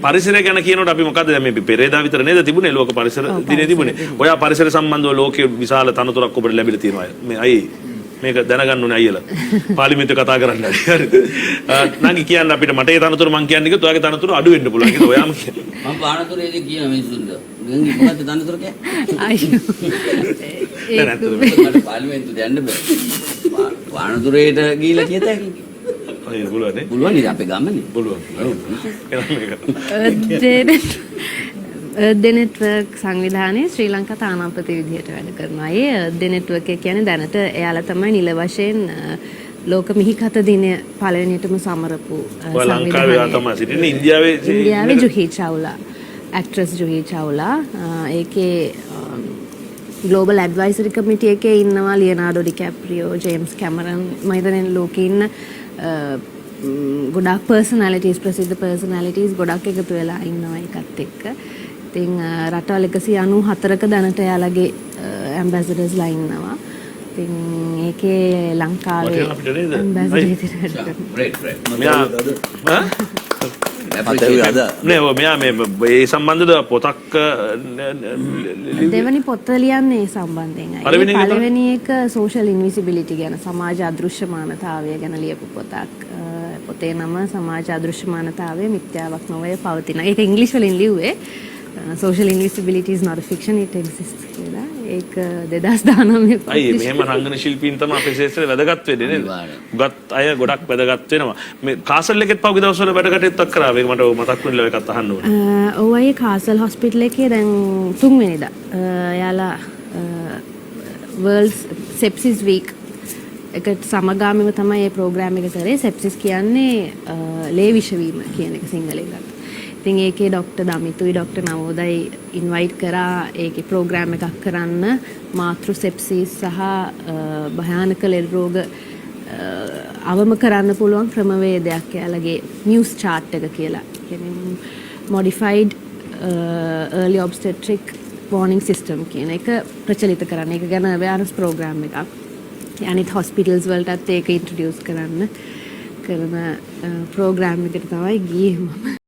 පරිසරය ගැන කියනකොට අපි මොකද දැන් මේ පෙරේදා විතර නේද තිබුණේ ලෝක පරිසර දිනේ තිබුණේ. ඔයා පරිසර සම්බන්ධව ලෝකයේ විශාල තනතුරක් ඔබට ලැබිලා තියෙනවා. මේ අයි මේක දැනගන්න ඕනේ අයියලා. පාර්ලිමේන්තුවේ කතා කරන්න හරි. නංගි කියන්න අපිට මට ඒ තනතුර මං කියන්නේ කිව්වොත් ඔයාගේ තනතුර අඩු වෙන්න පුළුවන්. ඒක ඔයාම කියන්න. මම පානතුරේදී කියන මිනිස්සුන්ට. නංගි මොකද්ද තනතුර කියන්නේ? අයියෝ. ඒක පාර්ලිමේන්තුවට යන්න බෑ. පානතුරේට ගිහිල්ලා කියත හැකියි. අය පුළුවන් නේ. පුළුවන් නේ අපේ ගමනේ. පුළුවන්. The Network සංවිධානයේ ශ්‍රී ලංකා තානාපති විදිහට වැඩ කරනවා. ඒ The Network එක කියන්නේ දැනට එයාලා තමයි නිල වශයෙන් ලෝක මිහිකත දිනය පළවෙනියටම සමරපු සංවිධානය. ලංකාවේ තමයි සිටින්නේ ඉන්දියාවේ ජුහි චවුලා. ඇක්ට්‍රස් ජුහි චවුලා. ඒකේ ග්ලෝබල් ඇඩ්වයිසරි කමිටි එකේ ඉන්නවා ලියනාඩෝ ඩිකැප්‍රියෝ, ජේම්ස් කැමරන්, මම හිතන්නේ ලෝකේ ඉන්න ගොඩක් පර්සනැලිටීස් ප්‍රසිද්ධ පර්සනැලිටීස් ගොඩක් එකතු වෙලා ඉන්නවා ඒකත් එක්ක. ඉතින් රටවල් 194ක දැනට එයාලගේ ඇම්බැසඩර්ස්ලා ඉන්නවා. ඉතින් ඒකේ ලංකාවේ ඇම්බැසඩර් විදිහට මෙයා මේ සම්බන්ධද පොතක් දෙවනි පොත ලියන්නේ ඒ සම්බන්ධයෙන්. පළවෙනි එක සෝෂල් ඉන්විසිබිලිටි ගැන සමාජ අදෘශ්‍යමානතාවය ගැන ලියපු පොතක්. පොතේ නම සමාජ අදෘශ්‍යමානතාවය මිත්‍යාවක් නොවේ පවතින. ඒක ඉංග්‍රීසි වලින් ලිව්වේ. Social invisibility is not a fiction, it exists කියලා. ඒක 2019 අයි මෙහෙම රංගන ශිල්පීන් තමයි අපේ ශාස්ත්‍රයේ වැදගත් වෙන්නේ නේද? ගොඩක් අය ගොඩක් වැදගත් වෙනවා. මේ කාසල් එකෙත් පහුගිය දවස්වල වැඩ කටයුත්තක් කරා. ඒක මට මතක් වුණා ඒකත් අහන්න ඕනේ. ඔව් අය කාසල් හොස්පිටල් එකේ දැන් 3 වෙනිදා. යාලා World Sepsis Week එකට සමගාමීව තමයි මේ ප්‍රෝග්‍රෑම් එක කරේ. සෙප්සිස් කියන්නේ ලේ විෂවීම කියන එක සිංහලෙන් ගත්තා. ඉතින් ඒකේ ડોක්ටර් දමිතුයි ડોක්ටර් නවෝදයි ඉන්වයිට් කරා ඒකේ ප්‍රෝග්‍රෑම් එකක් කරන්න මාතෘ සෙප්සිස් සහ භයානක ලෙඩ රෝග අවම කරන්න පුළුවන් ක්‍රමවේදයක් එයාලගේ නිවුස් chart එක කියලා. කියන්නේ modified early obstetric warning system කියන එක ප්‍රචලිත කරන්න. ඒක ගැන awareness program එකක්. අනිත් hospitals වලටත් ඒක introduce කරන්න කරන program එකට තමයි ගියේ මම.